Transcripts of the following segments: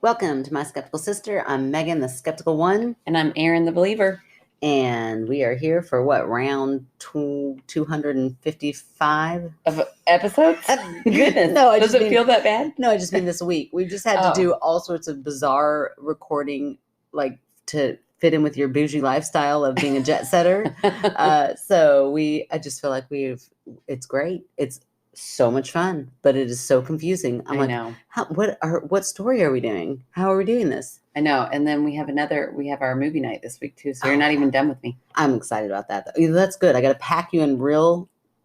Welcome to My Skeptical Sister. I'm Megan, the Skeptical One, And I'm Erin, the believer. and we are here for round 255 of episodes? Goodness. No, Does it feel that bad? No, I just mean this week. We've just had to do all sorts of bizarre recording, like to fit in with your bougie lifestyle of being a jet setter. So I just feel like it's great. It's so much fun, but it is so confusing. I know. What story are we doing? How are we doing this? I know. And then we have our movie night this week too. So you're not even done with me. I'm excited about that. That's good. I got to pack you in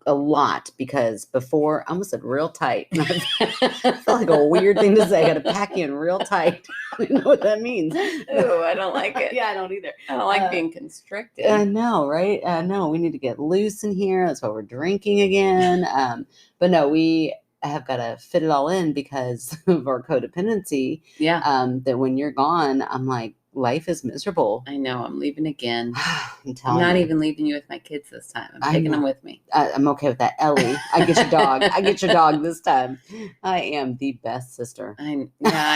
a lot because before I almost said real tight. I felt like a weird thing to say. I got to pack you in real tight. I don't know what that means. Oh, I don't like it. Yeah, I don't either. I don't like being constricted. I know, right? No, we need to get loose in here. That's why we're drinking again. But no, we have got to fit it all in because of our codependency. Yeah. That when you're gone, I'm like, life is miserable. I know. I'm leaving again. I'm not even leaving you with my kids this time. I'm taking them with me. I'm okay with that. Ellie, I get your dog. I get your dog this time. I am the best sister. I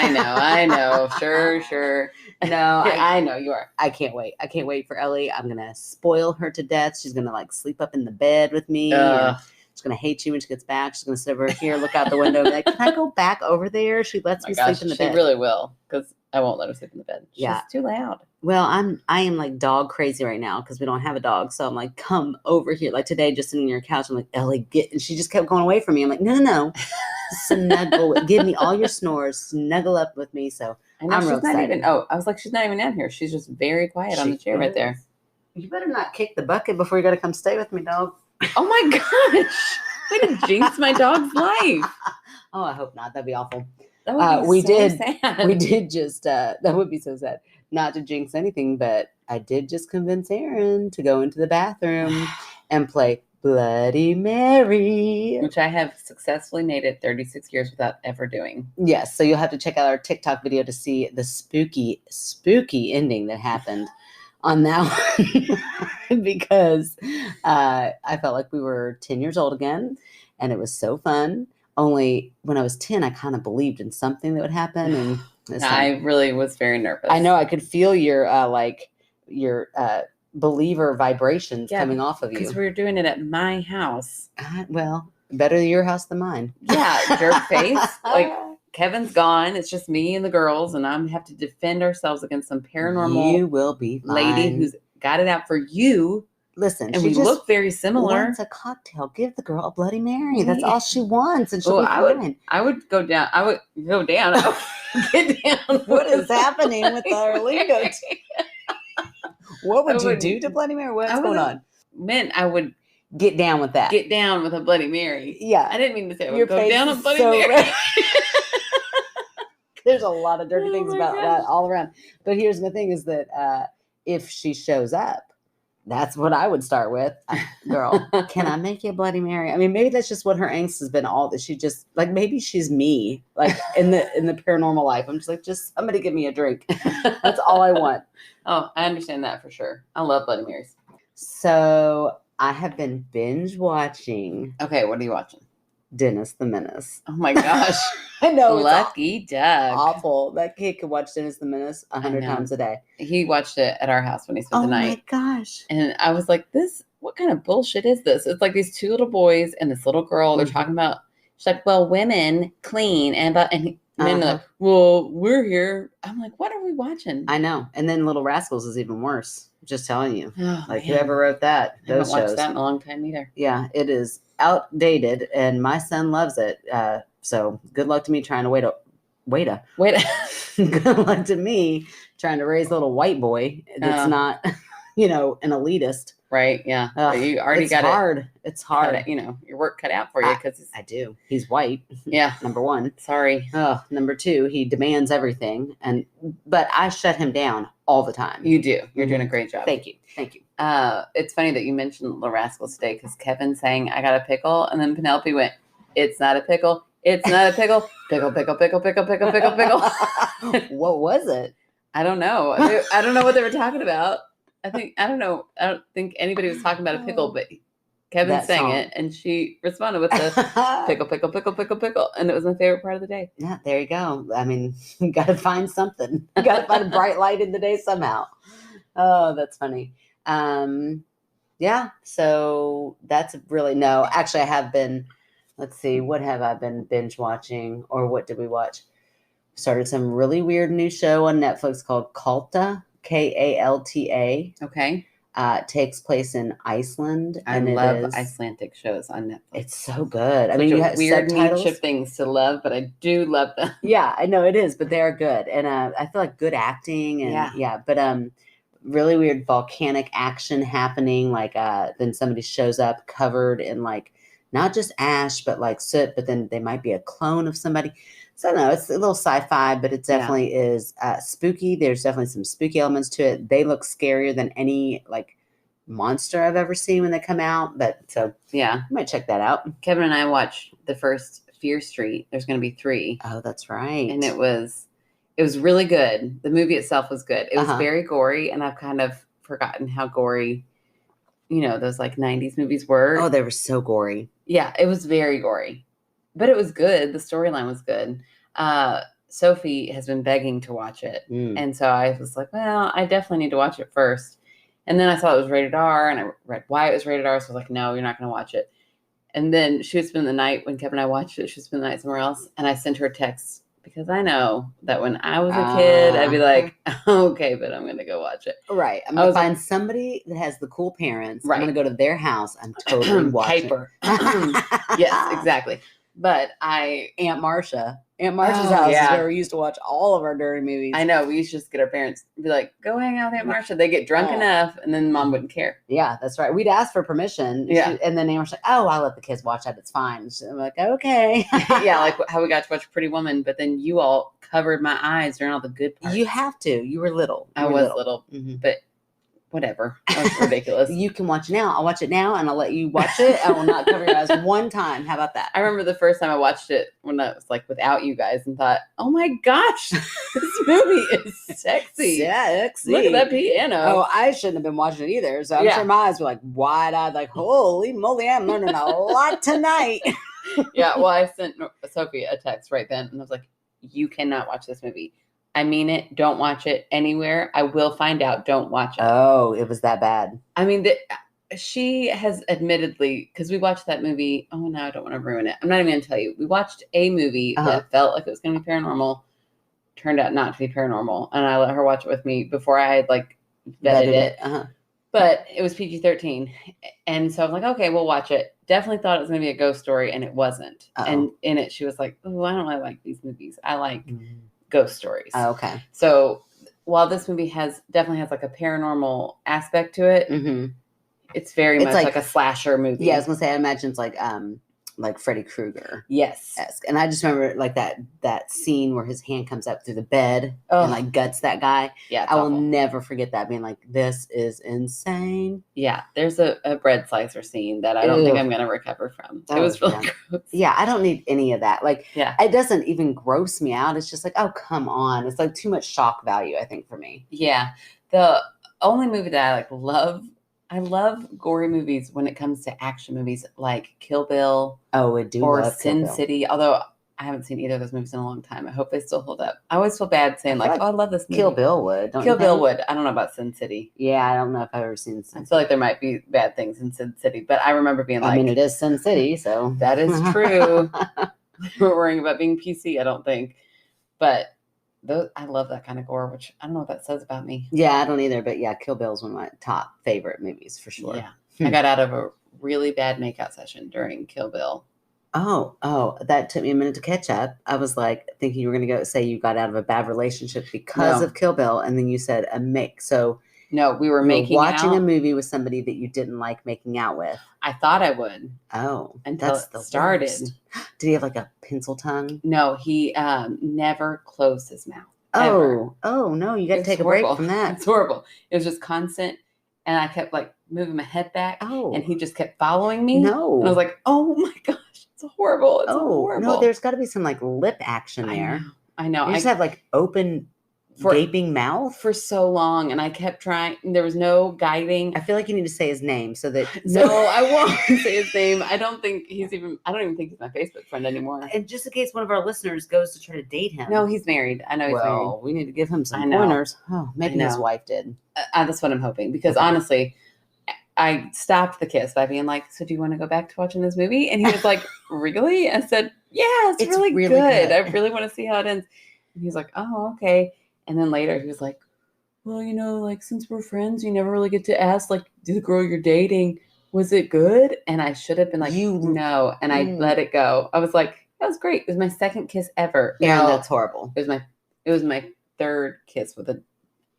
know. Sure. No, I know you are. I can't wait. I can't wait for Ellie. I'm going to spoil her to death. She's going to sleep up in the bed with me. She's going to hate you when she gets back. She's going to sit over here, look out the window, and be like, can I go back over there? She lets me sleep in the bed. She really will, because I won't let her sleep in the bed. She's too loud. Well, I am like dog crazy right now because we don't have a dog. So I'm like, come over here. Like today, just sitting on your couch, I'm like, Ellie, get. And she just kept going away from me. I'm like, no. Snuggle. Give me all your snores. Snuggle up with me. So I'm real excited. I was like, she's not even down here. She's just very quiet on the chair right there. You better not kick the bucket before you got to come stay with me, dog. Oh my gosh. Way to jinx my dog's life. Oh, I hope not. That'd be awful. That would be sad. We did just, that would be so sad. Not to jinx anything, but I did just convince Erin to go into the bathroom and play Bloody Mary. Which I have successfully made it 36 years without ever doing. Yes, so you'll have to check out our TikTok video to see the spooky ending that happened on that one because I felt like we were 10 years old again, and it was so fun. Only when I was 10, I kind of believed in something that would happen, and I really was very nervous. I know I could feel your believer vibrations coming off of you because we were doing it at my house. Well, better your house than mine. Yeah, jerk face. Like Kevin's gone. It's just me and the girls, and I have to defend ourselves against some paranormal. You will be fine. Lady who's got it out for you. Listen, and we look very similar. Wants a cocktail. Give the girl a Bloody Mary. That's all she wants, and she'll be fine. I would go down. I would go down. Get down. What is happening with our lingo? What would you do to Bloody Mary? What's going on? Man, I would get down with that. Get down with a Bloody Mary. Yeah, I didn't mean to say I would go down a Bloody Mary. There's a lot of dirty things about that all around. But here's the thing: is that if she shows up, that's what I would start with. Girl, can I make you a Bloody Mary? I mean, maybe that's just what her angst has been all that she just maybe she's me, in the paranormal life. I'm just just somebody give me a drink. That's all I want. Oh, I understand that for sure. I love Bloody Marys. So I have been binge watching. Okay, what are you watching? Dennis the Menace. Oh my gosh. I know. Lucky Doug. Awful. That kid could watch Dennis the Menace 100 times a day. He watched it at our house when he spent the night. Oh my gosh. And I was like, what kind of bullshit is this? It's like these two little boys and this little girl. They're talking about, she's like, well, women clean. And men are like, well, we're here. I'm like, what are we watching? I know. And then Little Rascals is even worse. Just telling you. Oh, whoever wrote that. I haven't watched that in a long time either. Yeah, it is outdated, and my son loves it. So good luck to me trying to wait. Good luck to me trying to raise a little white boy that's not, an elitist. Right. Yeah. You already got hard. it. It's hard. Your work cut out for you because I do. He's white. Yeah. Number one. Sorry. Number two, he demands everything, but I shut him down all the time. You do. You're doing a great job. Thank you. It's funny that you mentioned the Rascals today because Kevin's saying, I got a pickle. And then Penelope went, it's not a pickle. It's not a pickle. Pickle, pickle, pickle, pickle, pickle, pickle, pickle. What was it? I don't know. I don't know what they were talking about. I don't think anybody was talking about a pickle, but Kevin that sang song. it, and she responded with the pickle, pickle, pickle, pickle, pickle, and it was my favorite part of the day. Yeah, there you go. I mean, you got to find something. You got to find a bright light in the day somehow. Oh, that's funny. Yeah, so that's really no. Actually, I have been. Let's see, what have I been binge watching, or what did we watch? Started some really weird new show on Netflix called Kalta, Kalta. Okay. Takes place in Iceland. I love Icelandic shows on Netflix. It's so good. I Such mean, you a have weird subtitles. niche of things to love, but I do love them. Yeah, I know it is, but they are good, and I feel like good acting, and but really weird volcanic action happening. Like then somebody shows up covered in like not just ash, but like soot, but then they might be a clone of somebody. So I don't know, it's a little sci-fi, but it definitely is spooky. There's definitely some spooky elements to it. They look scarier than any like monster I've ever seen when they come out. But so yeah, I might check that out. Kevin and I watched the first Fear Street. There's going to be 3. Oh, that's right. And it was really good. The movie itself was good. It was very gory, and I've kind of forgotten how gory, those like 90s movies were. Oh, they were so gory. Yeah, it was very gory. But it was good. The storyline was good. Sophie has been begging to watch it. And so I was like, well, I definitely need to watch it first. And then I saw it was rated R, and I read why it was rated R. So I was like, no, you're not going to watch it. And then she would spend the night, when Kevin and I watched it, she would spend the night somewhere else. And I sent her a text because I know that when I was a kid, I'd be like, okay, but I'm going to go watch it. Right. I'm going to find somebody that has the cool parents. Right. I'm going to go to their house. I'm totally watching. Hyper. Yes, exactly. But Aunt Marcia's house is where we used to watch all of our dirty movies. I know. We used to just get our parents to be like, go hang out with Aunt Marcia. They get drunk enough, and then mom wouldn't care. Yeah, that's right. We'd ask for permission. Yeah. And then Aunt Marcia, oh, I'll let the kids watch that. It's fine. I'm like, okay. Yeah, like how we got to watch Pretty Woman, but then you all covered my eyes during all the good parts. You have to. You were little. I was little. But whatever. That's ridiculous. You can watch now. I'll watch it now, and I'll let you watch it. I will not cover your eyes one time. How about that? I remember the first time I watched it when I was like without you guys and thought, oh my gosh, this movie is sexy. Sexy. Look at that piano. Oh, I shouldn't have been watching it either. So I'm sure my eyes were like wide-eyed, like, holy moly, I'm learning a lot tonight. Yeah, well, I sent Sophie a text right then, and I was like, you cannot watch this movie. I mean it. Don't watch it anywhere. I will find out. Don't watch it. Oh, it was that bad. I mean, she has admittedly, because we watched that movie. Oh, no, I don't want to ruin it. I'm not even going to tell you. We watched a movie that felt like it was going to be paranormal. Turned out not to be paranormal. And I let her watch it with me before I had like vetted it. But it was PG-13. And so I was like, okay, we'll watch it. Definitely thought it was going to be a ghost story, and it wasn't. And in it, she was like, oh, I don't really like these movies. I like ghost stories. Oh, okay. So while this movie definitely has like a paranormal aspect to it, it's very much like a slasher movie. Yeah, I was gonna say, I imagine it's like Freddy Krueger. Yes. And I just remember like that scene where his hand comes up through the bed and like guts that guy. Yeah. I will never forget that, being like, this is insane. Yeah. There's a bread slicer scene that I don't think I'm going to recover from. It was really gross. Yeah. I don't need any of that. Like, it doesn't even gross me out. It's just like, oh, come on. It's like too much shock value, I think, for me. Yeah. The only movie that I like I love gory movies when it comes to action movies like Kill Bill. Oh, I do. Or love Sin Kill Bill. City. Although I haven't seen either of those movies in a long time. I hope they still hold up. I always feel bad saying like, oh, I love this movie. Kill Bill would. Kill Bill would. I don't know about Sin City. Yeah, I don't know if I've ever seen Sin City. I feel like there might be bad things in Sin City, but I remember being like, I mean, it is Sin City, so. That is true. We're worrying about being PC, I don't think. But I love that kind of gore, which I don't know what that says about me. Yeah, I don't either. But yeah, Kill Bill is one of my top favorite movies for sure. Yeah. I got out of a really bad makeout session during Kill Bill. Oh, that took me a minute to catch up. I was like thinking you were going to say you got out of a bad relationship because of Kill Bill. And then you said So no, we were watching a movie with somebody that you didn't like making out with. I thought I would. Oh, until it started. Worst. Did he have like a pencil tongue? No, he never closed his mouth. Oh no, you got to take a break from that. It's horrible. It was just constant. And I kept like moving my head back. Oh. And he just kept following me. No. And I was like, oh my gosh, it's horrible. It's horrible. No, there's got to be some like lip action there. I know. You just have like open gaping mouth for so long, and I kept trying. There was no guiding. I feel like you need to say his name so that No, I won't say his name. I don't even think he's my Facebook friend anymore. And just in case one of our listeners goes to try to date him. No, he's married. I know he's married. Well, we need to give him some I know. pointers. Oh, maybe I his know. wife did. That's what I'm hoping, because honestly, I stopped the kiss by being like, "So do you want to go back to watching this movie?" And he was like, "Really?" I said, "Yeah, it's really good. I really want to see how it ends." And he's like, "Oh, okay." And then later he was like, "Well, like since we're friends, you never really get to ask like, do the girl you're dating, was it good?" And I should have been like, "No," and I let it go. I was like, "That was great. It was my second kiss ever." Yeah, that's horrible. It was my third kiss with a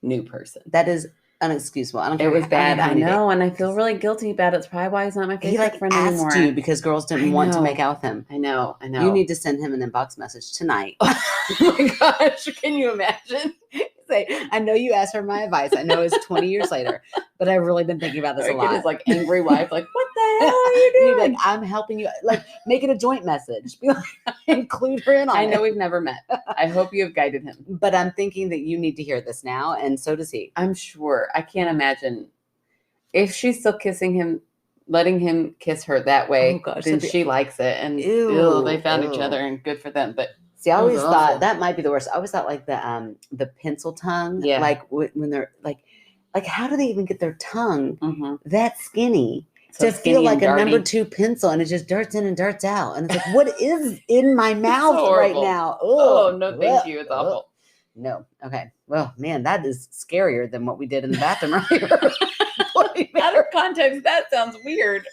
new person. That is unexcusable. I don't care. It was bad. I know, and I feel really guilty about it. It's probably why he's not my favorite friend anymore. He asked you because girls didn't want to make out with him. I know. You need to send him an inbox message tonight. Oh my gosh, can you imagine? Say, I know you asked for my advice. I know it's 20 years later, but I've really been thinking about this a lot. His like angry wife, like, what the hell are you doing? Like, I'm helping you. Like, make it a joint message. Be like, include her in on it. I know we've never met. I hope you have guided him. But I'm thinking that you need to hear this now, and so does he. I'm sure. I can't imagine if she's still kissing him, letting him kiss her that way. Oh gosh, then she likes it, and they found each other, and good for them. But see, I always thought that might be the worst. I always thought like the pencil tongue. Yeah. Like when they're like how do they even get their tongue that skinny? So to feel like a number 2 pencil, and it just darts in and darts out. And it's like, what is in my mouth right now? Ugh. Oh, no, thank you. It's awful. No. Okay. Well, man, that is scarier than what we did in the bathroom earlier. Out of context, that sounds weird.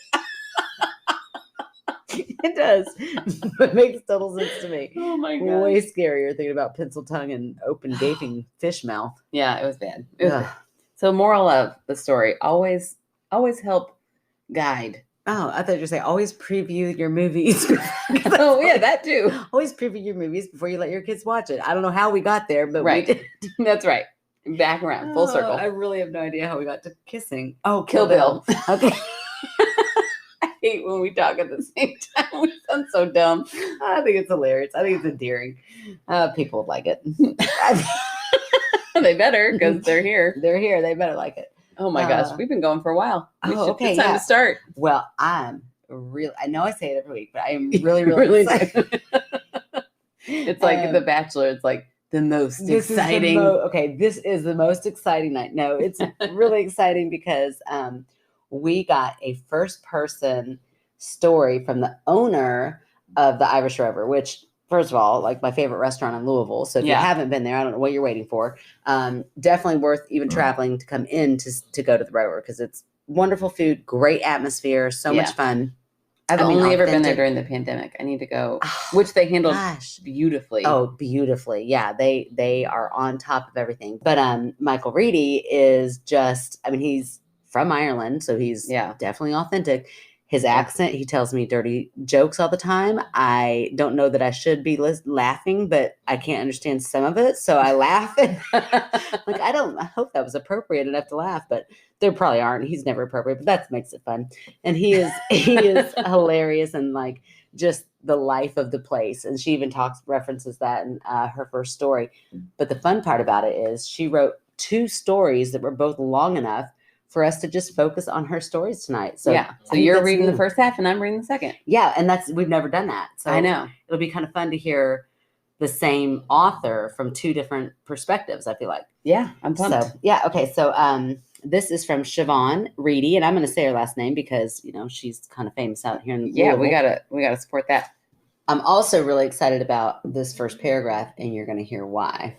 It does. It makes total sense to me. Oh my god. Way scarier thinking about pencil tongue and open gaping fish mouth. Yeah, it was bad. So moral of the story, always help guide. Oh, I thought you were going to say always preview your movies. Oh, yeah, that too. Always preview your movies before you let your kids watch it. I don't know how we got there, but right. we did. That's right. Back around, full circle. I really have no idea how we got to kissing. Oh, Kill Bill. Okay. I hate when we talk at the same time. We sound so dumb. I think it's hilarious. I think it's endearing. People would like it. They better, because they're here. They're here. They better like it. Oh my gosh, we've been going for a while. Okay, it's time to start. Well, I'm really, I know I say it every week, but I am really excited. It's like The Bachelor. It's like the most exciting. This is the most exciting night. No, it's really exciting because we got a first person story from the owner of the Irish Rover, which, first of all, like my favorite restaurant in Louisville. So if you haven't been there, I don't know what you're waiting for. Definitely worth even traveling to come in to go to the Rover, because it's wonderful food, great atmosphere, so much fun. I've only ever been there during the pandemic. I need to go, which they handled beautifully. Oh, beautifully. Yeah, they are on top of everything. But Michael Reedy is just, I mean, he's from Ireland, so he's definitely authentic. His accent, he tells me dirty jokes all the time. I don't know that I should be laughing, but I can't understand some of it, so I laugh. Like, I hope that was appropriate enough to laugh, but there probably aren't. He's never appropriate, but that makes it fun. And he is hilarious, and like just the life of the place. And she even references that in her first story. But the fun part about it is she wrote 2 stories that were both long enough for us to just focus on her stories tonight. So so you're reading the first half and I'm reading the second. Yeah, and we've never done that. So I know. It'll be kind of fun to hear the same author from 2 different perspectives, I feel like. Yeah, I'm pumped. So, okay. So this is from Siobhan Reedy, and I'm going to say her last name because, she's kind of famous out here in Louisville. we gotta support that. I'm also really excited about this first paragraph, and you're going to hear why.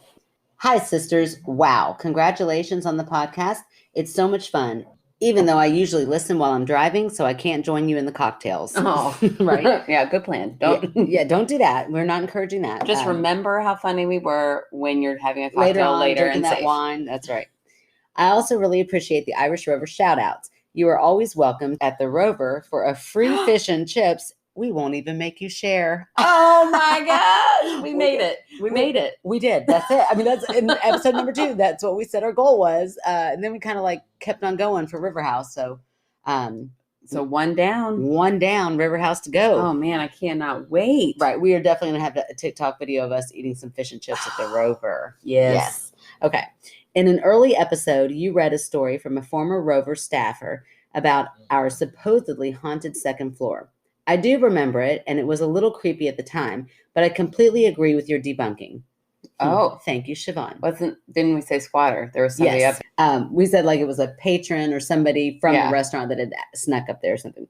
Hi, sisters. Wow. Congratulations on the podcast. It's so much fun, even though I usually listen while I'm driving, so I can't join you in the cocktails. Oh, right. Yeah, good plan. Don't don't do that. We're not encouraging that. Just remember how funny we were when you're having a cocktail later drinking and that wine. That's right. I also really appreciate the Irish Rover shout outs. You are always welcome at the Rover for a free fish and chips. We won't even make you share. Oh my gosh. We made it. We made it. We did. That's it. I mean, that's in episode number 2. That's what we said our goal was. And then we kind of like kept on going for River House. So, so one down, River House to go. Oh man, I cannot wait. Right. We are definitely going to have a TikTok video of us eating some fish and chips at the Rover. Yes. Okay. In an early episode, you read a story from a former Rover staffer about our supposedly haunted second floor. I do remember it, and it was a little creepy at the time, but I completely agree with your debunking. Oh. Thank you, Siobhan. Didn't we say squatter? There was somebody Yes. up. We said like it was a patron or somebody from Yeah. the restaurant that had snuck up there or something.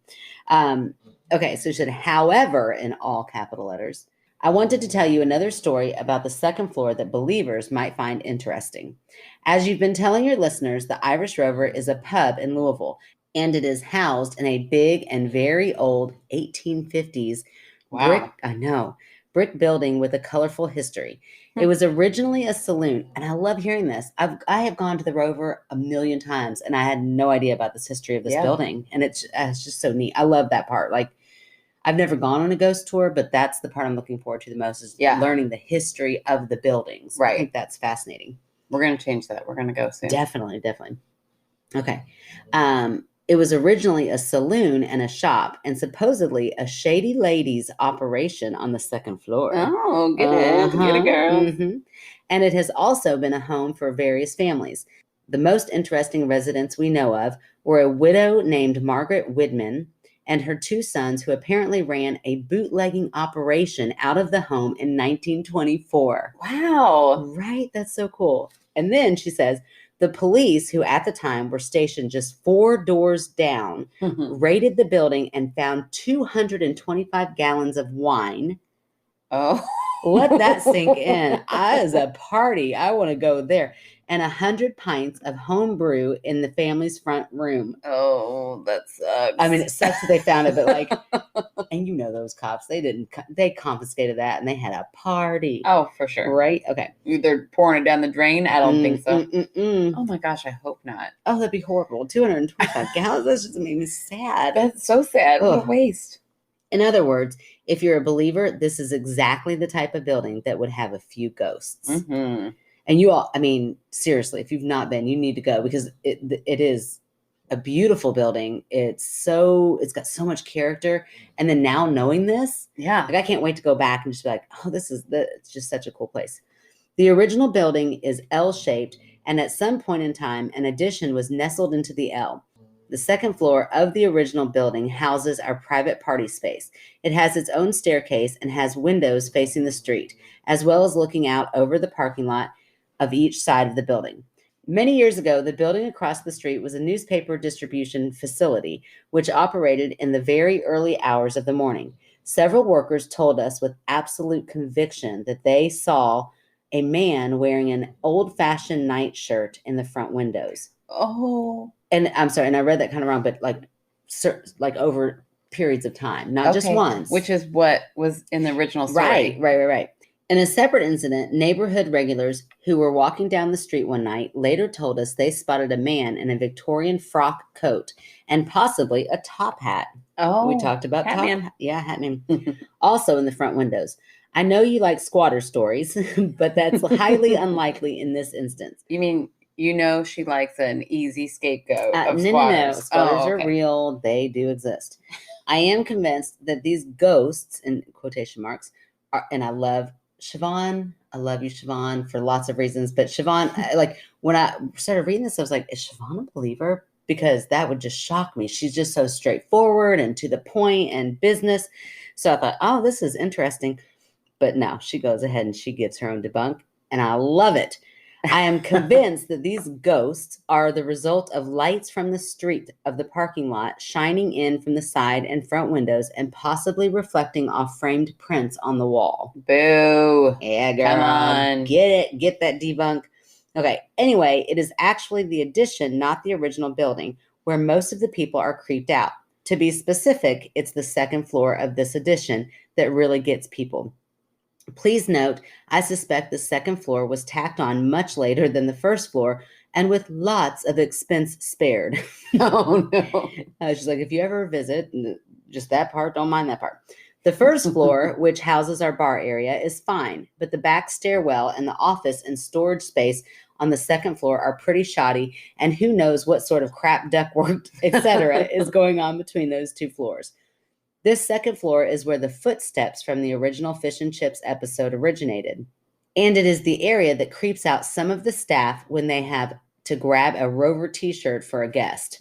Okay, so she said, however, in all capital letters, I wanted to tell you another story about the second floor that believers might find interesting. As you've been telling your listeners, the Irish Rover is a pub in Louisville, and it is housed in a big and very old 1850s Wow. brick building with a colorful history. It was originally a saloon, and I love hearing this. I have gone to the Rover a million times, and I had no idea about this history of this building, and it's just so neat. I love that part. Like, I've never gone on a ghost tour, but that's the part I'm looking forward to the most is learning the history of the buildings. Right. I think that's fascinating. We're going to change that. We're going to go soon. Definitely. Okay. It was originally a saloon and a shop, and supposedly a shady ladies operation on the second floor. Oh, get it, girl. Mm-hmm. And it has also been a home for various families. The most interesting residents we know of were a widow named Margaret Widman and her two sons, who apparently ran a bootlegging operation out of the home in 1924. Wow. Right? That's so cool. And then she says, the police, who at the time were stationed just 4 doors down, raided the building and found 225 gallons of wine. Oh. Let that sink in. As a party, I want to go there. And 100 pints of home brew in the family's front room. Oh, that sucks. I mean, it sucks that they found it, but like, and you know those cops, they confiscated that and they had a party. Oh, for sure. Right? Okay. They're pouring it down the drain? I don't think so. Mm-mm. Oh my gosh, I hope not. Oh, that'd be horrible. 225 gallons? That's just made me sad. That's so sad. Ugh. What a waste. In other words, if you're a believer, this is exactly the type of building that would have a few ghosts. Mm-hmm. And you all, I mean, seriously, if you've not been, you need to go because it is a beautiful building. It's got so much character. And then now knowing this, yeah, like I can't wait to go back and just be like, oh, it's just such a cool place. The original building is L-shaped, and at some point in time, an addition was nestled into the L. The second floor of the original building houses our private party space. It has its own staircase and has windows facing the street, as well as looking out over the parking lot of each side of the building. Many years ago, the building across the street was a newspaper distribution facility, which operated in the very early hours of the morning. Several workers told us with absolute conviction that they saw a man wearing an old-fashioned nightshirt in the front windows. Oh. And I'm sorry, and I read that kind of wrong, but like over periods of time, not just once. Which is what was in the original story. Right. In a separate incident, neighborhood regulars who were walking down the street one night later told us they spotted a man in a Victorian frock coat and possibly a top hat. Oh, we talked about Hat Man. Yeah, Hat Man. Also in the front windows. I know you like squatter stories, but that's highly unlikely in this instance. You mean, she likes an easy scapegoat of no. squatters. Squatters are real. They do exist. I am convinced that these ghosts, in quotation marks, are, and I love Siobhan. I love you, Siobhan, for lots of reasons. But Siobhan, like when I started reading this, I was like, is Siobhan a believer? Because that would just shock me. She's just so straightforward and to the point and business. So I thought, oh, this is interesting. But no, she goes ahead and she gives her own debunk. And I love it. I am convinced that these ghosts are the result of lights from the street of the parking lot shining in from the side and front windows and possibly reflecting off framed prints on the wall. Boo. Yeah, girl. Come on. Get it. Get that debunk. Okay. Anyway, it is actually the addition, not the original building, where most of the people are creeped out. To be specific, it's the second floor of this addition that really gets people. Please note, I suspect the second floor was tacked on much later than the first floor and with lots of expense spared. Oh, no. She's like, if you ever visit, just that part, don't mind that part. The first floor, which houses our bar area, is fine, but the back stairwell and the office and storage space on the second floor are pretty shoddy, and who knows what sort of crap ductwork, etc., is going on between those two floors. This second floor is where the footsteps from the original Fish and Chips episode originated. And it is the area that creeps out some of the staff when they have to grab a Rover t-shirt for a guest.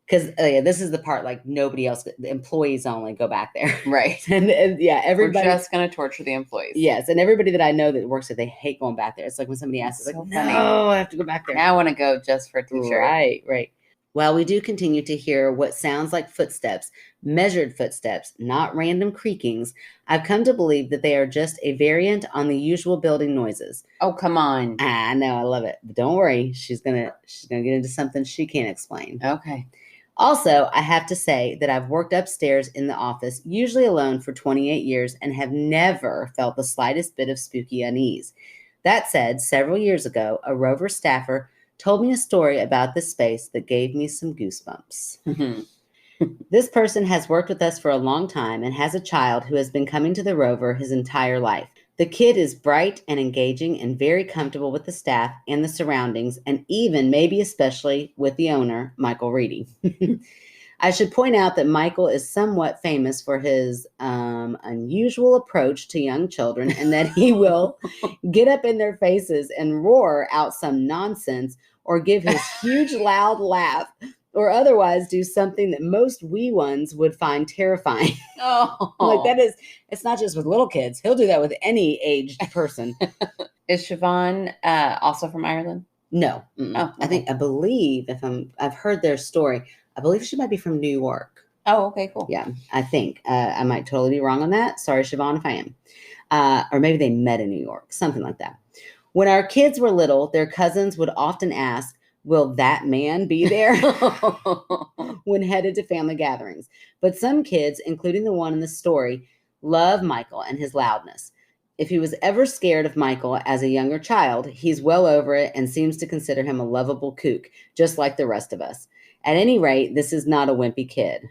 Because this is the part, like, nobody else, the employees only go back there. Right. and yeah, everybody. We're just going to torture the employees. Yes, and everybody that I know that works there, they hate going back there. It's like when somebody asks, That's like, so funny. no, I have to go back there. Now I want to go just for a t-shirt. Right. Well, we do continue to hear what sounds like footsteps, measured footsteps, not random creakings. I've come to believe that they are just a variant on the usual building noises. Oh, come on. I know, I love it. But don't worry, she's gonna get into something she can't explain. Okay. Also, I have to say that I've worked upstairs in the office, usually alone, for 28 years and have never felt the slightest bit of spooky unease. That said, several years ago, a Rover staffer told me a story about this space that gave me some goosebumps. This person has worked with us for a long time and has a child who has been coming to the Rover his entire life. The kid is bright and engaging and very comfortable with the staff and the surroundings, and even, maybe especially, with the owner, Michael Reedy. I should point out that Michael is somewhat famous for his unusual approach to young children, and that he will get up in their faces and roar out some nonsense or give his huge loud laugh or otherwise do something that most wee ones would find terrifying. Oh. Like, that is, it's not just with little kids. He'll do that with any aged person. Is Siobhan also from Ireland? No. Oh, okay. I believe I've heard their story. I believe she might be from New York. Oh, okay, cool. Yeah, I think. I might totally be wrong on that. Sorry, Siobhan, if I am. Or maybe they met in New York, something like that. When our kids were little, their cousins would often ask, will that man be there? When headed to family gatherings. But some kids, including the one in the story, love Michael and his loudness. If he was ever scared of Michael as a younger child, he's well over it and seems to consider him a lovable kook, just like the rest of us. At any rate, this is not a wimpy kid.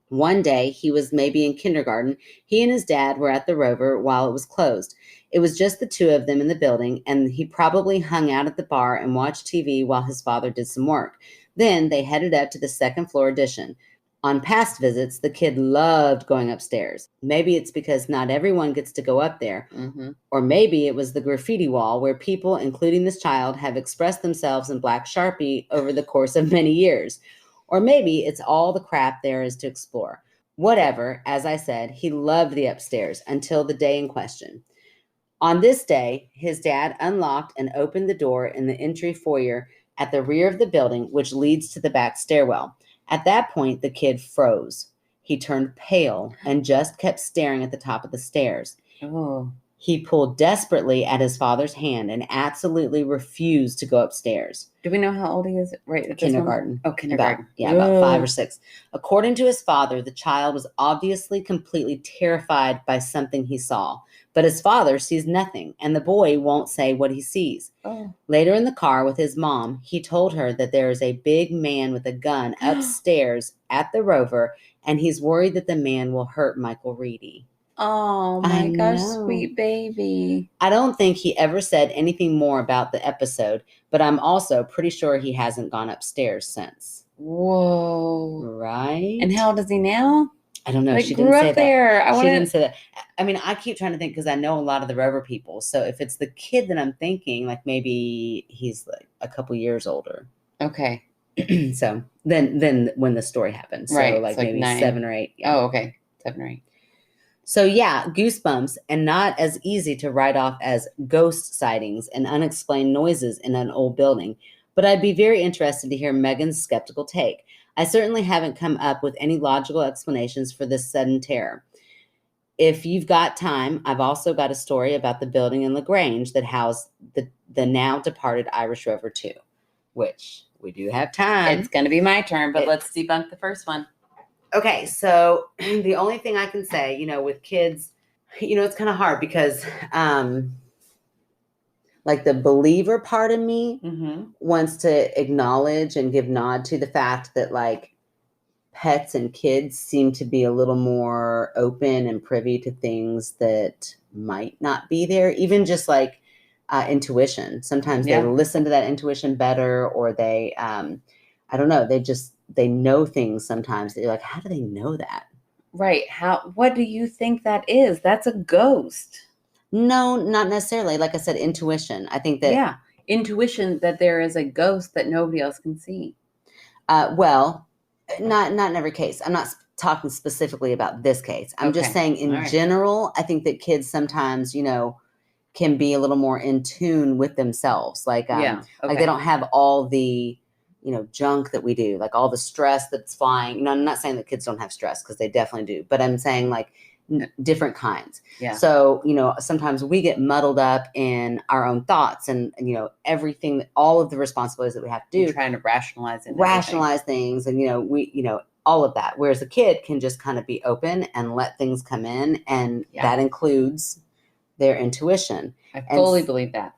One day, he was maybe in kindergarten. He and his dad were at the Rover while it was closed. It was just the two of them in the building, and he probably hung out at the bar and watched TV while his father did some work. Then they headed up to the second floor addition. On past visits, the kid loved going upstairs. Maybe it's because not everyone gets to go up there. Mm-hmm. Or maybe it was the graffiti wall where people, including this child, have expressed themselves in black Sharpie over the course of many years. Or maybe it's all the crap there is to explore. Whatever, as I said, he loved the upstairs until the day in question. On this day, his dad unlocked and opened the door in the entry foyer at the rear of the building, which leads to the back stairwell. At that point, the kid froze. He turned pale and just kept staring at the top of the stairs. Oh. He pulled desperately at his father's hand and absolutely refused to go upstairs. Do we know how old he is right at this Kindergarten. moment? Oh, kindergarten. About 5 or 6. According to his father, the child was obviously completely terrified by something he saw. But his father sees nothing, and the boy won't say what he sees. Oh. Later in the car with his mom, he told her that there is a big man with a gun upstairs at the Rover, and he's worried that the man will hurt Michael Reedy. Oh my gosh, sweet baby. I don't think he ever said anything more about the episode, but I'm also pretty sure he hasn't gone upstairs since. Whoa. Right? And how old is he now? I don't know. Like, she grew didn't say up there. that. She didn't say that. I mean, I keep trying to think because I know a lot of the Rover people. So if it's the kid that I'm thinking, like maybe he's like a couple years older. Okay. So then when the story happened. So right. like maybe maybe 9. 7 or 8. Yeah. Oh, okay. 7 or 8. So yeah, goosebumps, and not as easy to write off as ghost sightings and unexplained noises in an old building. But I'd be very interested to hear Megan's skeptical take. I certainly haven't come up with any logical explanations for this sudden terror. If you've got time, I've also got a story about the building in LaGrange that housed the now departed Irish Rover 2, which we do have time. It's going to be my turn, but let's debunk the first one. Okay, so the only thing I can say, with kids, it's kind of hard because like the believer part of me wants to acknowledge and give nod to the fact that like pets and kids seem to be a little more open and privy to things that might not be there, even just like intuition. Sometimes they listen to that intuition better, or they, I don't know, they know things sometimes that you're like, how do they know that? Right. What do you think that is? That's a ghost. No, not necessarily. Like I said, intuition. I think that, Yeah. Intuition that there is a ghost that nobody else can see. well, not in every case. I'm not talking specifically about this case. I'm just Okay. saying in All right. general, I think that kids sometimes, can be a little more in tune with themselves. Like, Yeah. like Okay. they don't have all the, junk that we do, like all the stress that's flying. I'm not saying that kids don't have stress, because they definitely do, but I'm saying like different kinds. Yeah. So, sometimes we get muddled up in our own thoughts and everything, all of the responsibilities that we have to do. You're trying to rationalize things. And, all of that. Whereas a kid can just kind of be open and let things come in. And that includes their intuition. I fully believe that.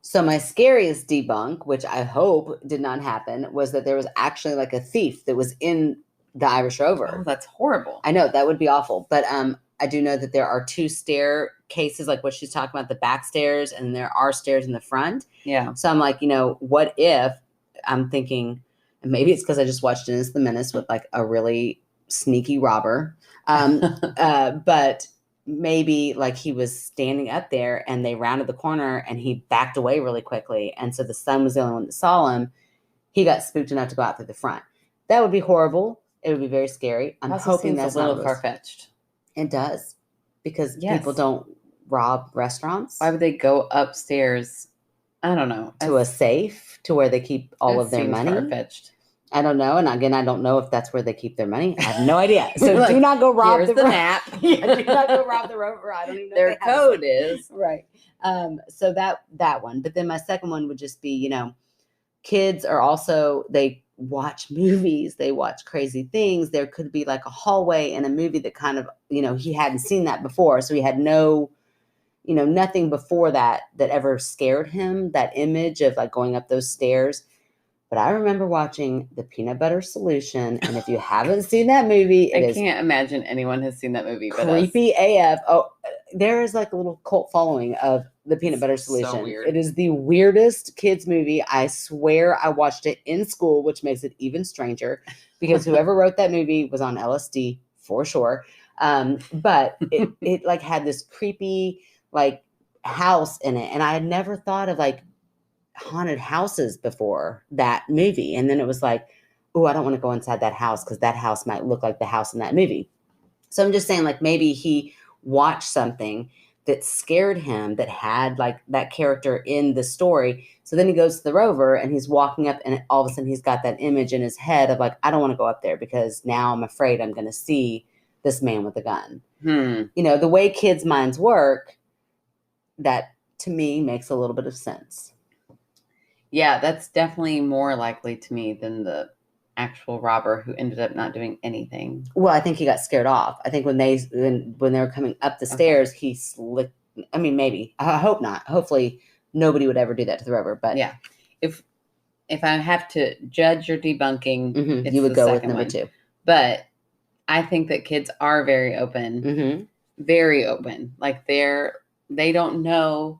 So my scariest debunk, which I hope did not happen, was that there was actually like a thief that was in the Irish Rover. Oh, that's horrible. I know, that would be awful. But I do know that there are 2 staircases, like what she's talking about, the back stairs, and there are stairs in the front. Yeah. So I'm like, what if, I'm thinking, and maybe it's because I just watched Dennis the Menace with like a really sneaky robber. But maybe like he was standing up there and they rounded the corner and he backed away really quickly. And so the son was the only one that saw him. He got spooked enough to go out through the front. That would be horrible. It would be very scary. I'm hoping that's a little far-fetched. It does, because people don't rob restaurants. Why would they go upstairs? I don't know. To a safe to where they keep all of their money. Far-fetched. I don't know. And again, I don't know if that's where they keep their money. I have no idea. So do not go rob the map. Do not go rob the Rover. I don't even know their code is. Right. So that one. But then my second one would just be, kids are also, they watch movies, they watch crazy things. There could be like a hallway in a movie that kind of, he hadn't seen that before. So he had no, nothing before that ever scared him, that image of like going up those stairs. But I remember watching The Peanut Butter Solution, and if you haven't seen that movie, I can't imagine anyone has seen that movie. Creepy AF. Oh, there is like a little cult following of The Peanut Butter Solution. So weird. It is the weirdest kids movie. I swear I watched it in school, which makes it even stranger, because whoever wrote that movie was on LSD for sure. But it like had this creepy like house in it, and I had never thought of like haunted houses before that movie. And then it was like, oh, I don't want to go inside that house because that house might look like the house in that movie. So I'm just saying, like, maybe he watched something that scared him, that had like that character in the story. So then he goes to the Rover and he's walking up, and all of a sudden he's got that image in his head of like, I don't want to go up there because now I'm afraid I'm going to see this man with a gun. The way kids' minds work, that to me makes a little bit of sense. Yeah, that's definitely more likely to me than the actual robber who ended up not doing anything. Well, I think he got scared off. I think when they were coming up the stairs, he slipped. I mean, maybe. I hope not. Hopefully, nobody would ever do that to the Rover. But yeah, if I have to judge your debunking, you would go with number 2. But I think that kids are very open, very open. Like they don't know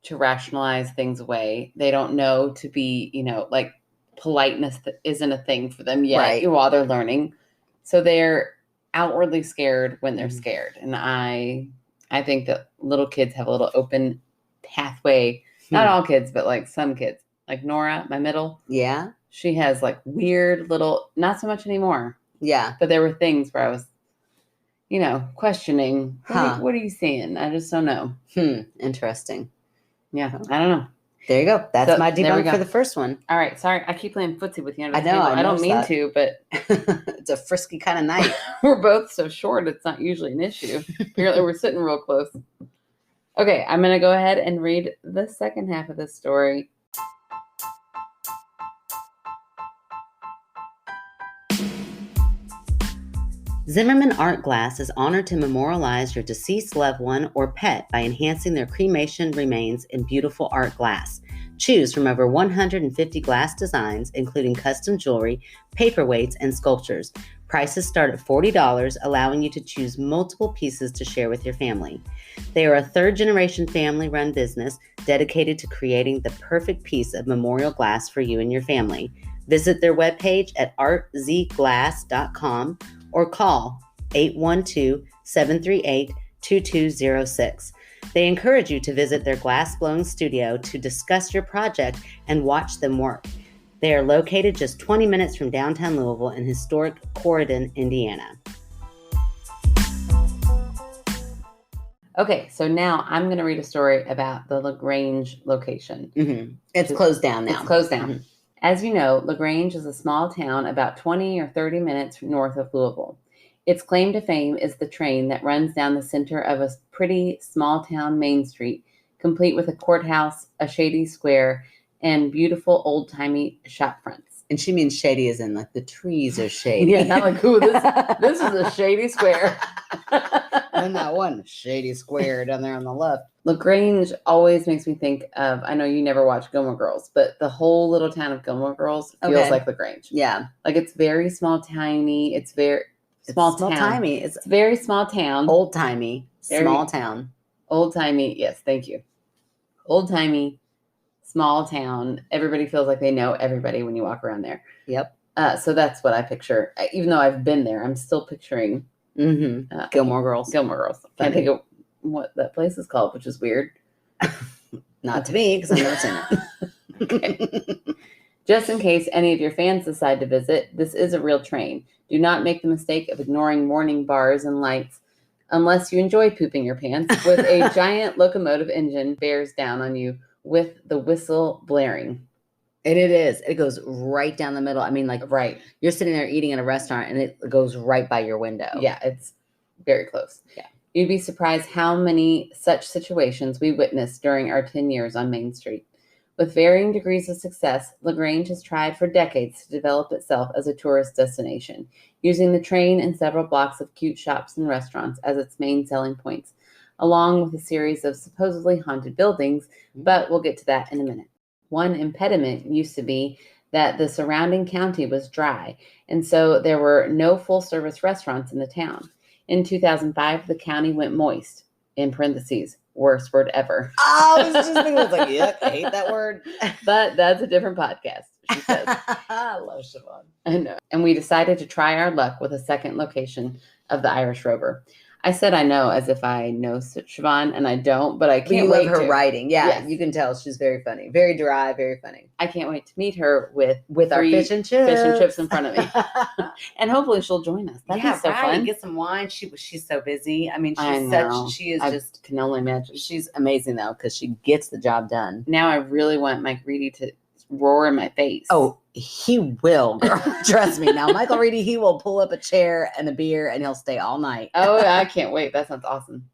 to rationalize things away. They don't know to be, like politeness that isn't a thing for them yet while they're learning. So they're outwardly scared when they're scared. And I think that little kids have a little open pathway. Not all kids, but like some kids. Like Nora, my middle. Yeah. She has like weird little, not so much anymore. Yeah. But there were things where I was, questioning, what are you seeing? I just don't know. Interesting. Yeah, I don't know. There you go. That's my debunk for the first one. All right. Sorry, I keep playing footsie with you. I know. I don't mean to, but it's a frisky kind of night. We're both so short. It's not usually an issue. Apparently, we're sitting real close. Okay, I'm going to go ahead and read the second half of this story. Zimmerman Art Glass is honored to memorialize your deceased loved one or pet by enhancing their cremation remains in beautiful art glass. Choose from over 150 glass designs, including custom jewelry, paperweights, and sculptures. Prices start at $40, allowing you to choose multiple pieces to share with your family. They are a third-generation family-run business dedicated to creating the perfect piece of memorial glass for you and your family. Visit their webpage at artzglass.com or call 812-738 2206. They encourage you to visit their glass-blowing studio to discuss your project and watch them work. They are located just 20 minutes from downtown Louisville in historic Corydon, Indiana. Okay, so now I'm going to read a story about the LaGrange location. Mm-hmm. It's closed down now. It's closed down. Mm-hmm. As you know, LaGrange is a small town about 20 or 30 minutes north of Louisville. Its claim to fame is the train that runs down the center of a pretty small town main street, complete with a courthouse, a shady square, and beautiful old-timey shop fronts. And she means shady as in like the trees are shady. Yeah, not like, ooh, this is a shady square. And that one shady square down there on the left. LaGrange always makes me think of, I know you never watch Gilmore Girls, but the whole little town of Gilmore Girls feels like LaGrange. Yeah. Like it's very small, tiny. It's very small town. Timey. It's very small town. Old timey. Small town. Old timey. Yes, thank you. Old timey, small town. Everybody feels like they know everybody when you walk around there. Yep. So that's what I picture. Even though I've been there, I'm still picturing Gilmore Girls. Gilmore Girls. Can't think of what that place is called, which is weird. Not to me, because I've never seen it. Okay. Just in case any of your fans decide to visit, this is a real train. Do not make the mistake of ignoring morning bars and lights unless you enjoy pooping your pants with a giant locomotive engine bears down on you with the whistle blaring. And it is. It goes right down the middle. I mean, like, right. You're sitting there eating in a restaurant and it goes right by your window. Yeah, it's very close. Yeah. You'd be surprised how many such situations we witnessed during our 10 years on Main Street. With varying degrees of success, LaGrange has tried for decades to develop itself as a tourist destination, using the train and several blocks of cute shops and restaurants as its main selling points, along with a series of supposedly haunted buildings, but we'll get to that in a minute. One impediment used to be that the surrounding county was dry, and so there were no full-service restaurants in the town. In 2005, the county went moist, in parentheses, worst word ever. Oh, I was just thinking, I was like, yuck, I hate that word. But that's a different podcast, she says. I love Siobhan. I know. And we decided to try our luck with a second location of the Irish Rover. I said I know as if I know Siobhan, and I don't, but I can't wait love her to. writing. Yeah, Yes. You can tell she's very funny. Very dry, very funny. I can't wait to meet her with Our fish and chips. in front of me. And hopefully she'll join us. That'd be so fun. Get some wine. She's so busy. I mean, I know. I just can only imagine. she's amazing though, because she gets the job done. Now I really want Mike Reedy to roar in my face. Oh, he will, girl. Trust me. Now, Michael Reedy, he will pull up a chair and a beer and he'll stay all night. Oh, I can't wait. That sounds awesome.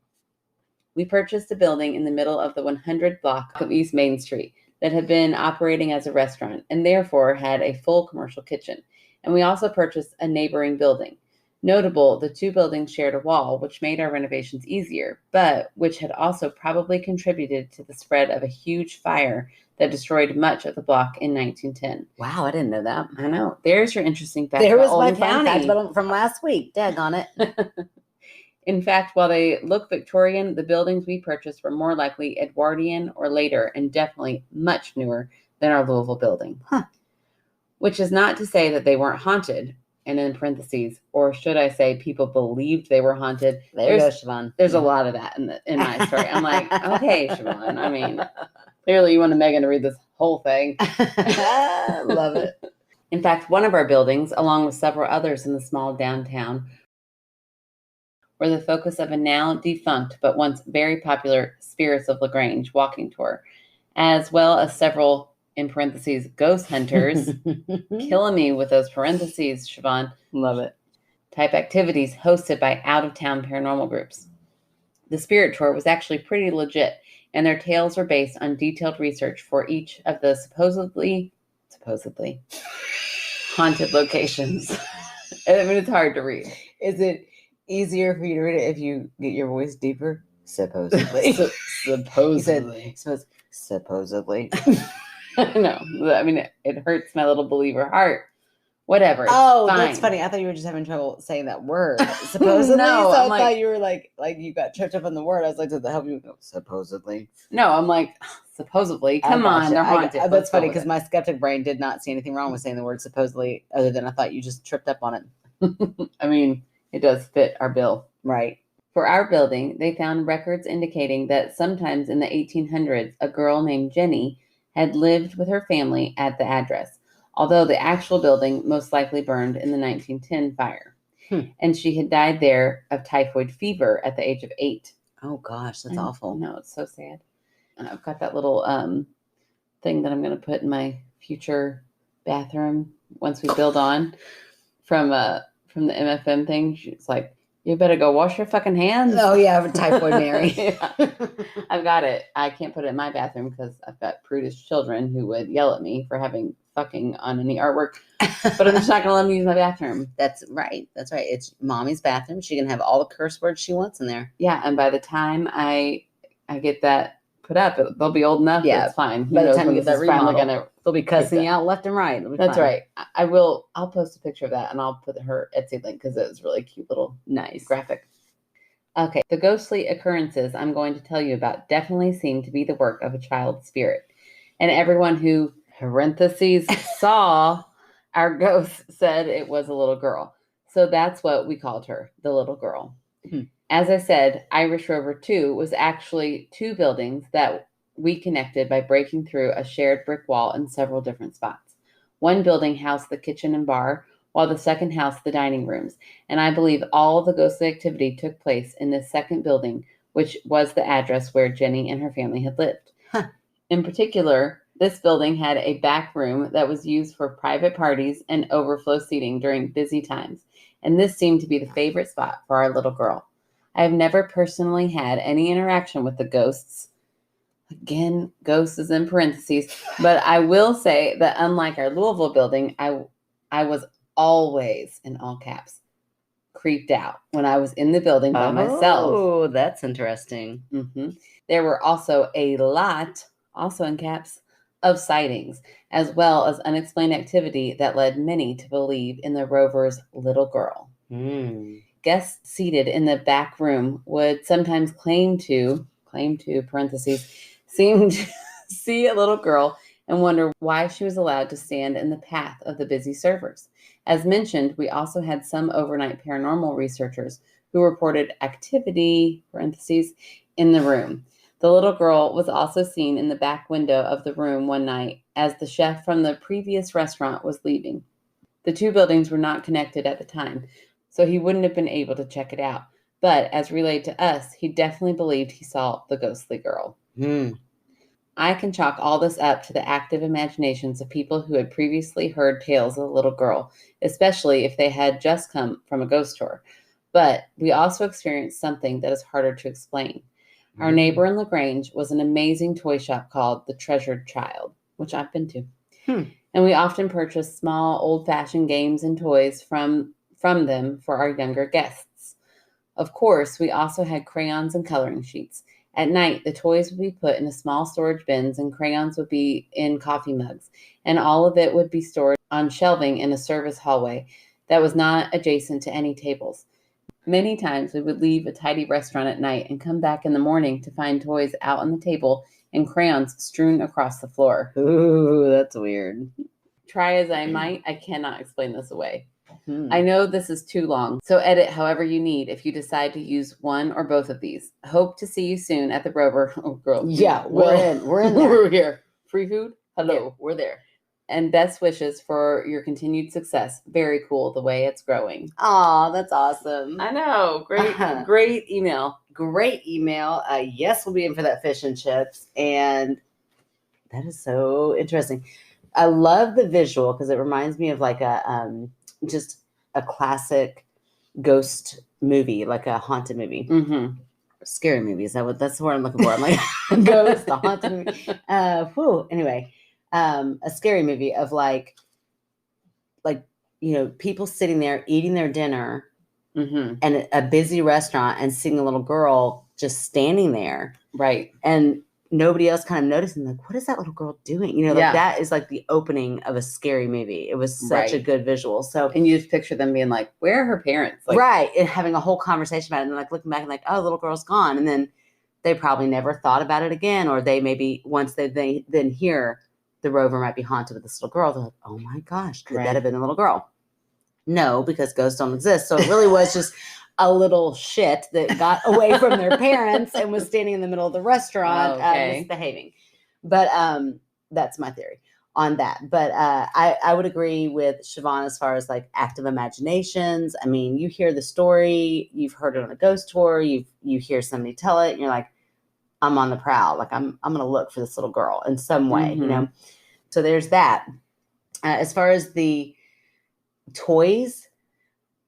We purchased a building in the middle of the 100 block of East Main Street that had been operating as a restaurant and therefore had a full commercial kitchen. And we also purchased a neighboring building. Notable, the two buildings shared a wall, which made our renovations easier, but which had also probably contributed to the spread of a huge fire that destroyed much of the block in 1910. Wow, I didn't know that. I know. There's your interesting fact. There was about my Olin fun fact County. from last week. Daggone it. In fact, while they look Victorian, the buildings we purchased were more likely Edwardian or later, and definitely much newer than our Louisville building. Huh. Which is not to say that they weren't haunted, and in parentheses, or should I say people believed they were haunted. There you go, Siobhan. There's a lot of that in my story. I'm like, okay, Siobhan, I mean, clearly you wanted Megan to read this whole thing. Love it. In fact, one of our buildings, along with several others in the small downtown, were the focus of a now defunct but once very popular Spirits of LaGrange walking tour, as well as several, in parentheses, ghost hunters, killing me with those parentheses, Siobhan, Love it. type activities hosted by out-of-town paranormal groups. The Spirit Tour was actually pretty legit, and their tales were based on detailed research for each of the supposedly haunted locations. I mean, it's hard to read. Is it easier for you to read it if you get your voice deeper? Supposedly. Supposedly. Supposedly. No, I mean, it hurts my little believer heart. Whatever. It's Oh, fine. that's funny. I thought you were just having trouble saying that word. Supposedly. No, so I'm I like- thought you were like you got tripped up on the word. I was like, did that help you? No, supposedly. No, I'm like, supposedly. Come on, they're haunted. That's Let's go funny with because it. my skeptic brain did not see anything wrong with saying the word supposedly, other than I thought you just tripped up on it. I mean, it does fit our bill. Right. For our building, they found records indicating that sometimes in the 1800s, a girl named Jenny had lived with her family at the address, although the actual building most likely burned in the 1910 fire. And she had died there of typhoid fever at the age of 8. Oh, gosh, that's awful. No, it's so sad. I've got that little thing that I'm going to put in my future bathroom once we build on from the MFM thing. She's like, you better go wash your fucking hands. Oh, yeah, typhoid Mary. Yeah. I've got it. I can't put it in my bathroom because I've got prudish children who would yell at me for having fucking on any artwork. But I'm just not going to let them use my bathroom. That's right. That's right. It's mommy's bathroom. She can have all the curse words she wants in there. Yeah, and by the time I get that put up, they'll be old enough. Yeah, it's fine. By the time you get that finally remodel, they'll be cussing you out left and right. That's right. I will. I'll post a picture of that and I'll put her Etsy link because it was really cute little nice graphic. Okay, the ghostly occurrences I'm going to tell you about definitely seem to be the work of a child spirit, and everyone who parentheses saw our ghost said it was a little girl. So that's what we called her, the little girl. As I said, Irish Rover 2 was actually 2 buildings that we connected by breaking through a shared brick wall in several different spots. One building housed the kitchen and bar, while the second housed the dining rooms. And I believe all the ghostly activity took place in this second building, which was the address where Jenny and her family had lived. In particular, this building had a back room that was used for private parties and overflow seating during busy times. And this seemed to be the favorite spot for our little girl. I have never personally had any interaction with the ghosts. Again, ghosts is in parentheses. But I will say that unlike our Louisville building, I was always, in all caps, creeped out when I was in the building by myself. Oh, that's interesting. There were also a lot, also in caps, of sightings, as well as unexplained activity that led many to believe in the Rover's little girl. Guests seated in the back room would sometimes claim to, parentheses, seem to see a little girl and wonder why she was allowed to stand in the path of the busy servers. As mentioned, we also had some overnight paranormal researchers who reported activity, parentheses, in the room. The little girl was also seen in the back window of the room one night as the chef from the previous restaurant was leaving. The 2 buildings were not connected at the time, so he wouldn't have been able to check it out. But as relayed to us, he definitely believed he saw the ghostly girl. I can chalk all this up to the active imaginations of people who had previously heard tales of the little girl, especially if they had just come from a ghost tour. But we also experienced something that is harder to explain. Our neighbor in LaGrange was an amazing toy shop called The Treasured Child, which I've been to. And we often purchased small, old-fashioned games and toys from them for our younger guests. Of course, we also had crayons and coloring sheets. At night, the toys would be put in a small storage bins and crayons would be in coffee mugs, and all of it would be stored on shelving in a service hallway that was not adjacent to any tables. Many times we would leave a tidy restaurant at night and come back in the morning to find toys out on the table and crayons strewn across the floor. Ooh, that's weird. Try as I might, I cannot explain this away. I know this is too long, so edit however you need if you decide to use one or both of these. Hope to see you soon at the Rover. Oh, girl. Yeah, we're in there. We're here. Free food? Hello. Yeah, we're there. And best wishes for your continued success. Very cool the way it's growing. Oh, that's awesome. I know. Great email. Great email. Yes, we'll be in for that fish and chips. And that is so interesting. I love the visual because it reminds me of like just a classic ghost movie, like a haunted movie. Scary movie. That's the word I'm looking for. I'm like, ghost, the haunted movie. Anyway. A scary movie of like, people sitting there eating their dinner and a busy restaurant and seeing a little girl just standing there. Right. And nobody else kind of noticing, like, what is that little girl doing? That is like the opening of a scary movie. It was such a good visual. So, and you just picture them being like, where are her parents? Like, right. And having a whole conversation about it and like looking back and like, oh, the little girl's gone. And then they probably never thought about it again. Or they maybe once they then hear the Rover might be haunted with this little girl, they're like, oh my gosh, could that have been a little girl? No, because ghosts don't exist. So it really was just a little shit that got away from their parents and was standing in the middle of the restaurant misbehaving. But that's my theory on that. But I would agree with Siobhan as far as like active imaginations. I mean, you hear the story, you've heard it on a ghost tour, you hear somebody tell it, and you're like, I'm on the prowl. Like I'm going to look for this little girl in some way, you know? So there's that. As far as the toys,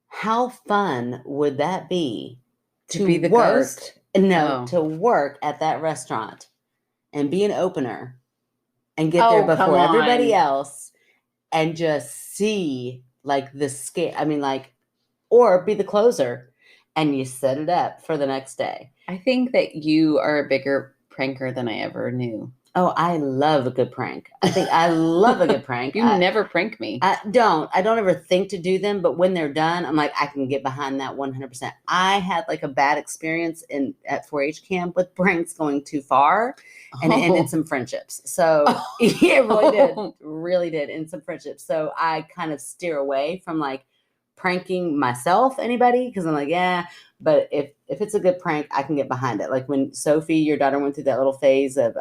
how fun would that be to be the work? ghost? No, to work at that restaurant and be an opener and get there before everybody else and just see like the scare. I mean, like, or be the closer and you set it up for the next day. I think that you are a bigger pranker than I ever knew. Oh, I love a good prank. I think I love a good prank. You never prank me. I don't ever think to do them, but when they're done, I'm like, I can get behind that 100%. I had like a bad experience at 4-H camp with pranks going too far and ended some friendships. So it really did end some friendships. So I kind of steer away from like pranking myself, anybody, because I'm like, yeah. But if it's a good prank, I can get behind it. Like when Sophie, your daughter, went through that little phase of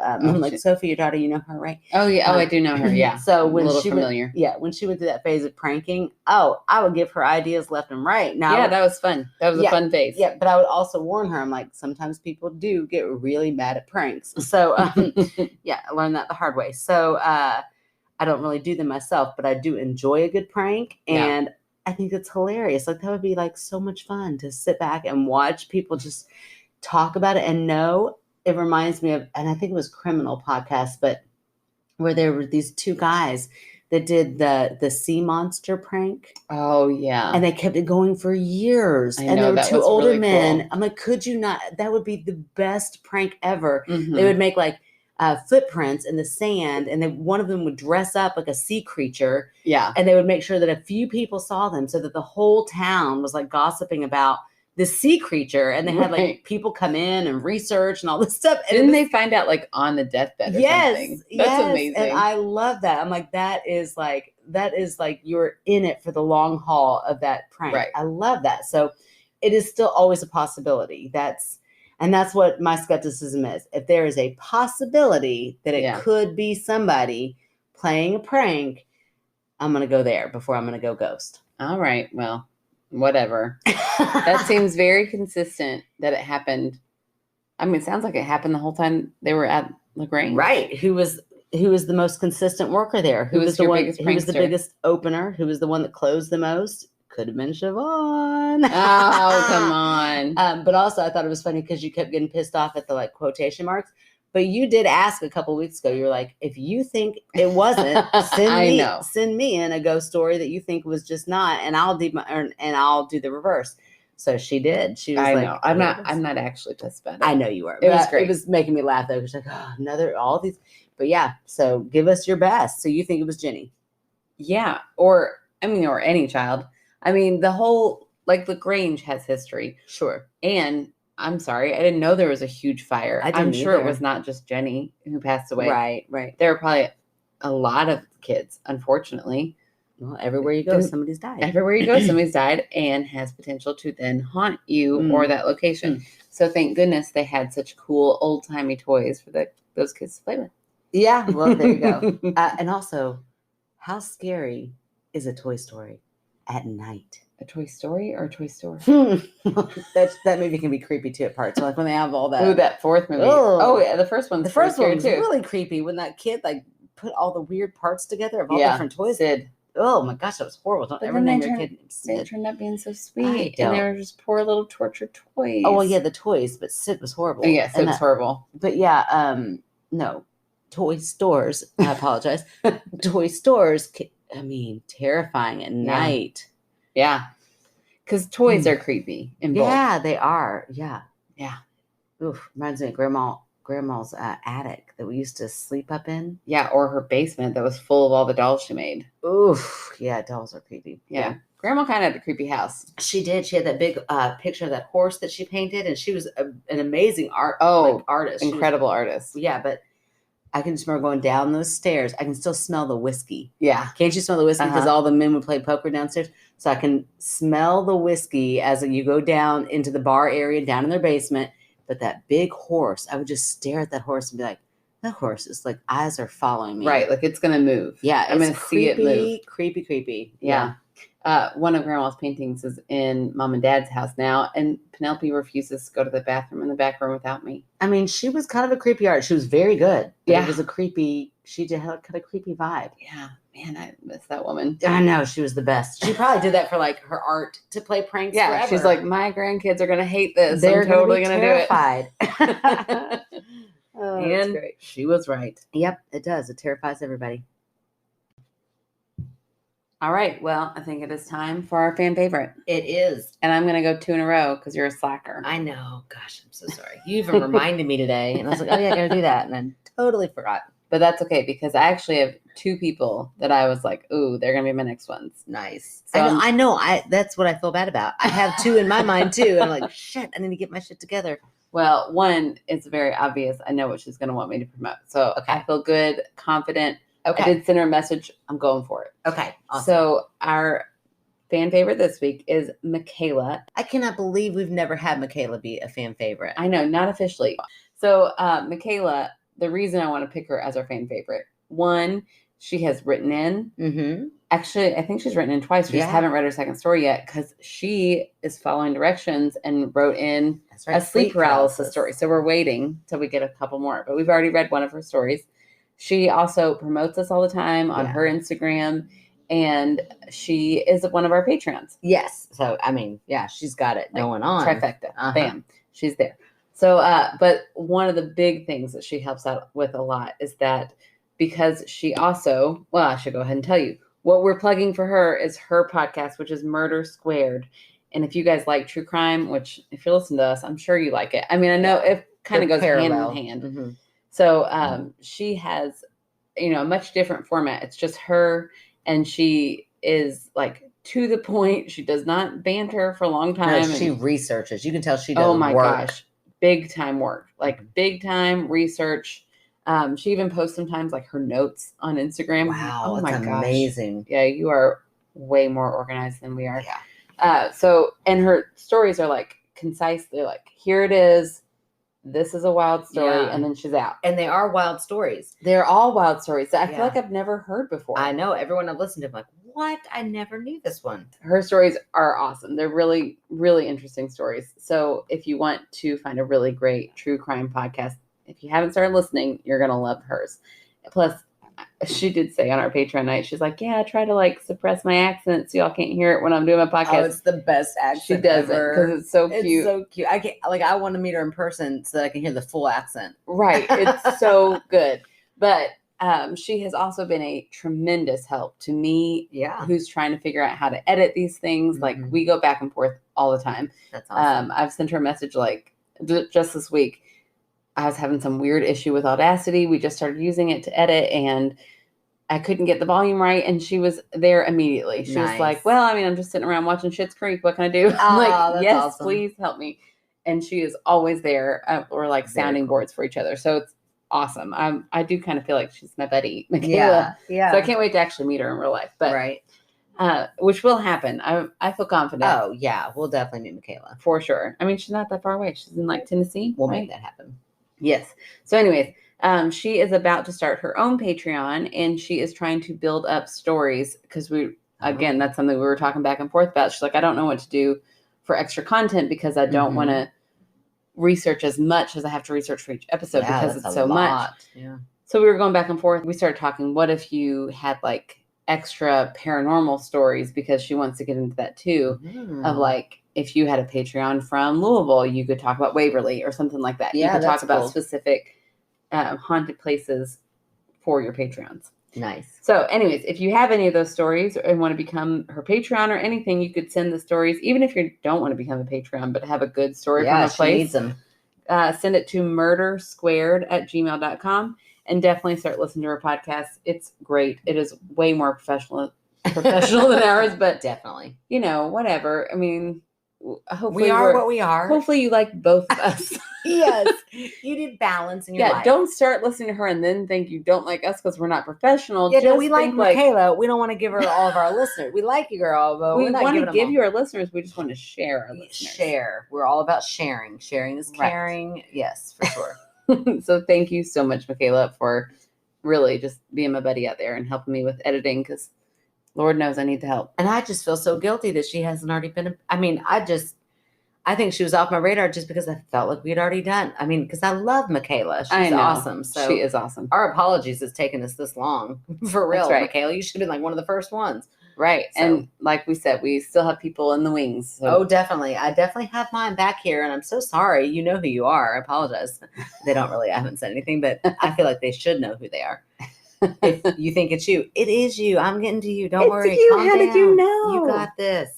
Sophie, your daughter, you know her, right? Oh yeah, I do know her. Yeah. So when she familiar. When she went through that phase of pranking, I would give her ideas left and right. Now, that was fun. That was a fun phase. Yeah, but I would also warn her. I'm like, sometimes people do get really mad at pranks. So I learned that the hard way. So I don't really do them myself, but I do enjoy a good prank and. I think it's hilarious. Like that would be like so much fun to sit back and watch people just talk about it and know. It reminds me of, and I think it was Criminal Podcast, but where there were these two guys that did the sea monster prank. Oh yeah. And they kept it going for years. And there were two older men. Cool. I'm like, could you not? That would be the best prank ever. Mm-hmm. They would make like footprints in the sand, and then one of them would dress up like a sea creature. Yeah. And they would make sure that a few people saw them so that the whole town was like gossiping about this sea creature. And they had like people come in and research and all this stuff. And didn't they find out like on the deathbed or something? That's amazing. And I love that. I'm like, that is like you're in it for the long haul of that prank. Right. I love that. So it is still always a possibility. And that's what my skepticism is. If there is a possibility that it could be somebody playing a prank, I'm going to go there before I'm going to go ghost. All right. Well, whatever. That seems very consistent that it happened. I mean, it sounds like it happened the whole time they were at LaGrange. Right. Who was the most consistent worker there? Who was the one? Who was the biggest opener? Who was the one that closed the most? Could have been Siobhan. Oh, come on. But also I thought it was funny because you kept getting pissed off at the like quotation marks. But you did ask a couple of weeks ago, you were like, if you think it wasn't, send me in a ghost story that you think was just not, and I'll do the reverse. So she did. She was like, I'm not actually pissed about it. I know you were. It was great. It was making me laugh though. It was like, all these. But yeah, so give us your best. So you think it was Jenny? Yeah. Or any child. I mean, the whole, like, LaGrange has history. Sure. And I'm sorry, I didn't know there was a huge fire. I'm sure it was not just Jenny who passed away. Right. There were probably a lot of kids, unfortunately. Well, everywhere you go, somebody's died. Everywhere you go, somebody's died and has potential to then haunt you or that location. So thank goodness they had such cool old-timey toys for those kids to play with. Yeah, well, there you go. And also, how scary is a Toy Story at night? A Toy Story or a Toy Store? that movie can be creepy too at parts. So like when they have all that. Ooh, that fourth movie. Oh yeah, the first one. The first one was really creepy when that kid like put all the weird parts together of all different toys. Sid. Oh my gosh, that was horrible. Don't ever name your kid Sid. They turned out being so sweet, and they were just poor little tortured toys. Oh well, yeah, the toys, but Sid was horrible. Oh, yeah, Sid was horrible. But yeah, no, toy stores. I apologize. Toy stores. I mean, terrifying at night. Yeah. Because toys are creepy in bulk. Yeah, they are. Yeah. Yeah. Oof. Reminds me of grandma's attic that we used to sleep up in. Yeah, or her basement that was full of all the dolls she made. Oof. Yeah, dolls are creepy. Yeah. Grandma kind of had a creepy house. She did. She had that big picture of that horse that she painted, and she was an amazing artist. Incredible artist. Yeah, but I can just remember going down those stairs. I can still smell the whiskey. Yeah. Can't you smell the whiskey? Because Uh-huh. all the men would play poker downstairs. So I can smell the whiskey as you go down into the bar area, down in their basement. But that big horse, I would just stare at that horse and be like, that horse is like, eyes are following me. Right. Like it's going to move. Yeah. I'm going to see it move. Creepy. Yeah. One of Grandma's paintings is in Mom and Dad's house now, and Penelope refuses to go to the bathroom in the back room without me. I mean, she was kind of a creepy artist. She was very good. Yeah. It was a creepy, she had kind of creepy vibe. Yeah. Man, I miss that woman. I know. She was the best. She probably did that for like her art to play pranks forever. She's like, my grandkids are going to hate this. They're I'm totally going to do it. terrified. Oh, that's And great. she was right. Yep, it does. It terrifies everybody. All right. Well, I think it is time for our fan favorite. It is. And I'm going to go 2 in a row because you're a slacker. I know. Gosh, I'm so sorry. You even reminded me today. And I was like, oh, yeah, I got to do that. And I totally forgot. But that's okay because I actually have 2 people that I was like, ooh, they're going to be my next ones. Nice. So I know. That's what I feel bad about. I have 2 in my mind, too. And I'm like, shit, I need to get my shit together. Well, one is very obvious. I know what she's going to want me to promote. So Okay. I feel good, confident. Okay. I did send her a message. I'm going for it. Okay. Awesome. So our fan favorite this week is Michaela. I cannot believe we've never had Michaela be a fan favorite. I know, not officially. So Michaela, the reason I want to pick her as our fan favorite, one, she has written in. Mm-hmm. Actually, I think she's written in twice. We just Yeah. haven't read her second story yet because she is following directions and wrote in That's right. a sleep paralysis story. So we're waiting till we get a couple more, but we've already read one of her stories. She also promotes us all the time on Yeah. her Instagram, and she is one of our Patreons. Yes. So, I mean, yeah, she's got it Like, going on. Trifecta. Uh-huh. Bam. She's there. So, but one of the big things that she helps out with a lot is that because she also, well, I should go ahead and tell you, what we're plugging for her is her podcast, which is Murder Squared. And if you guys like true crime, which if you're listening to us, I'm sure you like it. I mean, I know it kind of goes Parallel. hand in hand. Mm-hmm. So she has, a much different format. It's just her, and she is like to the point. She does not banter for a long time. No, she researches. You can tell she does Oh my work. gosh, big time work, like big time research. She even posts sometimes like her notes on Instagram. Wow, oh that's my gosh, amazing. yeah, you are way more organized than we are. Yeah. So, and her stories are like concise. They're like, here it is. This is a wild story, Yeah. and then she's out. And they are wild stories. They're all wild stories that I feel Yeah. like I've never heard before. I know. Everyone I've listened to, I'm like, what? I never knew this one. Her stories are awesome. They're really, really interesting stories. So if you want to find a really great true crime podcast, if you haven't started listening, you're going to love hers. Plus, she did say on our Patreon night, she's like, yeah, I try to like suppress my accent so y'all can't hear it when I'm doing my podcast. Oh, it's the best accent she does ever. it because it's so cute. It's so cute. I can't, I want to meet her in person so that I can hear the full accent. Right. It's so good. But she has also been a tremendous help to me, Yeah. who's trying to figure out how to edit these things. Like Mhm. we go back and forth all the time. That's awesome. I've sent her a message like just this week. I was having some weird issue with Audacity. We just started using it to edit, and I couldn't get the volume right. And she was there immediately. She was Nice. like, well, I mean, I'm just sitting around watching Schitt's Creek. What can I do? I'm Oh, like, that's yes, awesome. please help me. And she is always there. We're like Very sounding cool. boards for each other. So it's awesome. I do kind of feel like she's my buddy, Michaela. Yeah. Yeah. So I can't wait to actually meet her in real life. But right. which will happen. I feel confident. Oh, yeah. We'll definitely meet Michaela. For sure. I mean, she's not that far away. She's in like Tennessee. We'll right? make that happen. Yes. So anyways, she is about to start her own Patreon, and she is trying to build up stories because again, that's something we were talking back and forth about. She's like, I don't know what to do for extra content because I don't Mhm. want to research as much as I have to research for each episode Yeah, because that's it's a so much. lot. Yeah. So we were going back and forth. We started talking, what if you had like extra paranormal stories, because she wants to get into that too, of like, if you had a Patreon from Louisville, you could talk about Waverly or something like that. Yeah, you could talk that's about cool. specific haunted places for your Patreons. Nice. So anyways, if you have any of those stories and want to become her Patreon or anything, you could send the stories, even if you don't want to become a Patreon, but have a good story Yeah, from a she place. needs them. Send it to murdersquared@gmail.com and definitely start listening to her podcast. It's great. It is way more professional than ours, but Definitely. whatever. I mean, hopefully We are what we are. hopefully you like both of us. Yes, you need balance in your Yeah, life. don't start listening to her and then think you don't like us because we're not professional. Yeah, no, Just we like think Michaela. We don't want to give her all of our listeners. We like you, girl, but we we're not want giving to them give all. you our listeners. We just want to share our listeners. Share. We're all about sharing. Sharing is Right. caring. Yes, for sure. So thank you so much, Michaela, for really just being my buddy out there and helping me with editing because Lord knows I need the help. And I just feel so guilty that she hasn't already been. I mean, I think she was off my radar just because I felt like we'd already done. I mean, because I love Michaela. I She's know. awesome. So She is awesome. our apologies has taken us this long. For real, That's right. Michaela. You should have been like one of the first ones. Right. So- And like we said, we still have people in the wings. So. Oh, definitely. I definitely have mine back here, and I'm so sorry. You know who you are. I apologize. They don't really. I haven't said anything, but I feel like they should know who they are. If you think it's you, it is you. I'm getting to you. Don't It's worry. you. Calm How did you down. know? You got this.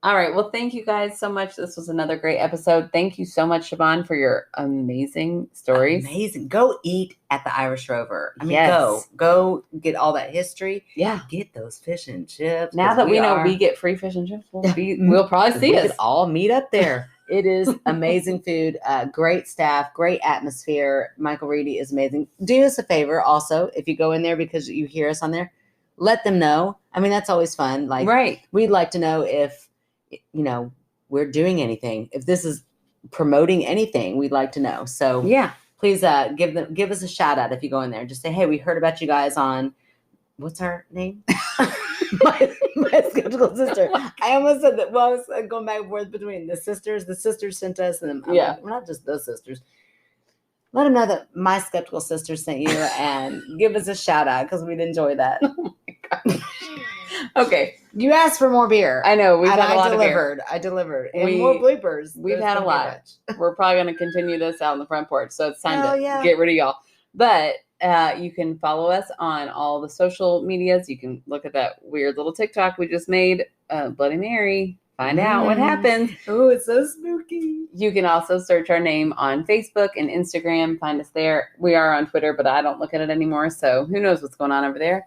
All right. Well, thank you guys so much. This was another great episode. Thank you so much, Siobhan, for your amazing stories. Amazing. Go eat at the Irish Rover. I mean, Yes. go get all that history. Yeah. Get those fish and chips. Now 'cause that we know are- we get free fish and chips, we'll probably see we us. could all meet up there. It is amazing food, great staff, great atmosphere. Michael Reedy is amazing. Do us a favor also, if you go in there because you hear us on there, let them know. I mean, that's always fun. Like, Right. we'd like to know if, we're doing anything. If this is promoting anything, we'd like to know. So Yeah. please give us a shout out if you go in there. Just say, hey, we heard about you guys on, what's our name? my skeptical sister. I almost said that. Well, I was going back and forth between the sisters. The sisters sent us, and I'm Yeah. like, we're not just those sisters. Let them know that my skeptical sister sent you, and give us a shout out because we'd enjoy that. Okay. You asked for more beer. I know. We've and had a lot I delivered. And We- more bloopers. we've There's had a gonna be lot. bunch. We're probably going to continue this out on the front porch. So it's time Hell to yeah. get rid of y'all. But you can follow us on all the social medias. You can look at that weird little TikTok we just made, Bloody Mary. Find out what happens. Oh, it's so spooky. You can also search our name on Facebook and Instagram. Find us there. We are on Twitter, but I don't look at it anymore. So who knows what's going on over there.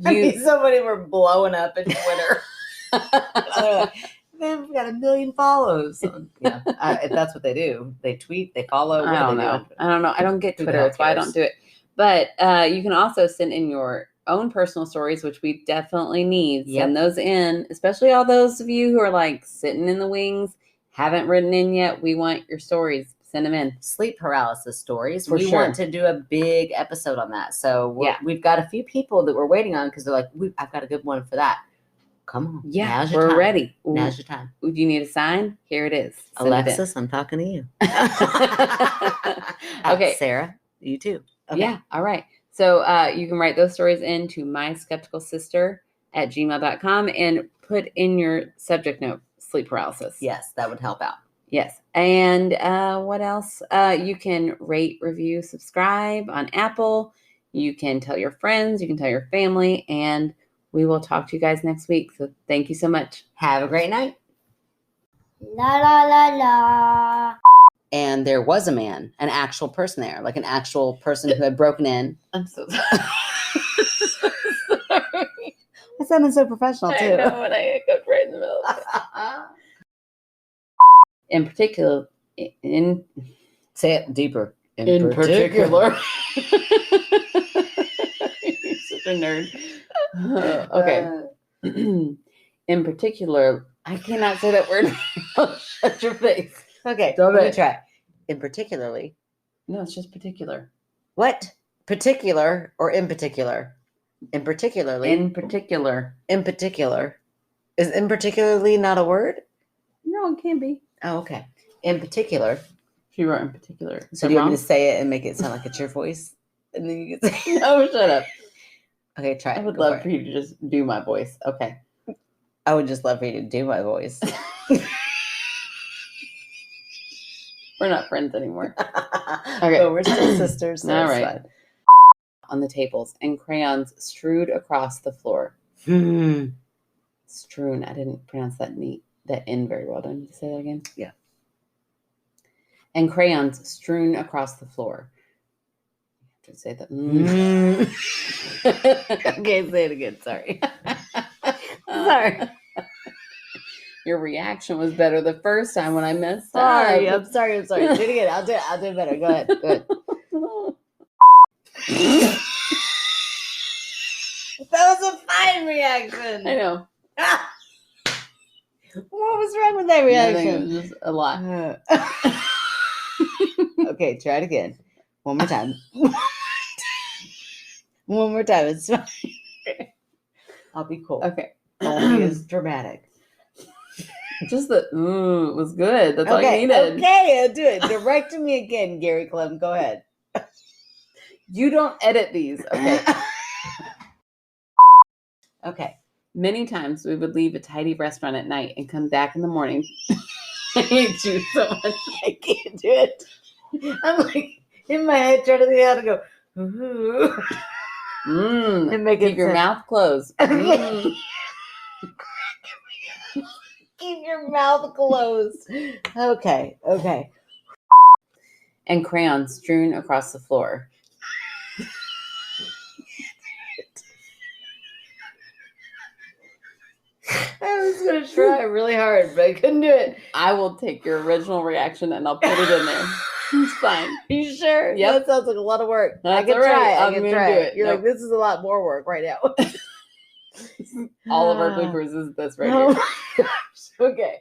I mean, so many were blowing up in Twitter. They're like, they've got 1 million follows. Yeah, if that's what they do, they tweet, they follow. What I don't do they do know. on Twitter? I don't know. I don't get Who the Twitter. hell That's why I cares? don't do it. But you can also send in your own personal stories, which we definitely need. Yep. Send those in, especially all those of you who are like sitting in the wings, haven't written in yet. We want your stories. Send them in. Sleep paralysis stories. For we sure. want to do a big episode on that. So Yeah. we've got a few people that we're waiting on because they're like, I've got a good one for that. Come on. Yeah, Now's your we're time. ready. Now's your time. Do you need a sign? Here it is. Send it in. Alexis, I'm talking to you. Okay. Sarah, you too. Okay. Yeah. All right. So you can write those stories in to myskepticalsister@gmail.com and put in your subject note, sleep paralysis. Yes, that would help out. Yes. And what else? You can rate, review, subscribe on Apple. You can tell your friends. You can tell your family. And we will talk to you guys next week. So thank you so much. Have a great night. La la la la. And there was a man, an actual person there, like an actual person who had broken in. I'm so sorry. I sounded so professional I too. know, and I hiccupped right in the middle of it. In particular, Say it deeper. in particular. You're such a nerd. Okay. In particular, I cannot say that word. Shut your face. Okay, Stop let me it. try. In particularly. No, it's just particular. What? Particular or in particular? In particularly. In particular. In particular. Is in particularly not a word? No, it can be. Oh, okay. In particular. She wrote in particular. So do you want me to say it and make it sound like it's your voice? And then you can say No, shut up. Okay, try it. I would Go love for for it. you to just do my voice. Okay. I would just love for you to do my voice. We're not friends anymore. Okay. But we're still sisters. So All it's right. On the tables and crayons strewed across the floor. fine. Strewn. I didn't pronounce that N very well. Do I need to say that again? Yeah. And crayons strewn across the floor. I have to say that. Okay, say it again. Sorry. Sorry. Your reaction was better the first time when I messed Sorry, up. I'm sorry. Do it again. I'll do it better. Go ahead. That was a fine reaction. I know. What was wrong with that I think it reaction? was just a lot. Okay, try it again. One more time. One more time. It's fine. I'll be cool. Okay. Don't be as dramatic. Just the ooh was good. That's all you needed. Okay, I'll do it. Direct to me again, Gary Clem. Go ahead. You don't edit these. Okay. Okay. Many times we would leave a tidy restaurant at night and come back in the morning. I hate you so much. I can't do it. I'm like in my head trying to think how to go. Ooh. And make it Keep your sense. mouth closed. Mm. Keep your mouth closed. Okay. And crayons strewn across the floor. I was gonna try really hard, but I couldn't do it. I will take your original reaction and I'll put it in there. It's fine. Are you sure? Yep. That sounds like a lot of work. I That's can all right. try. I I'm can gonna try. do it. You're Nope. like, this is a lot more work right now. All of our bloopers is this right Oh here. my gosh. Okay.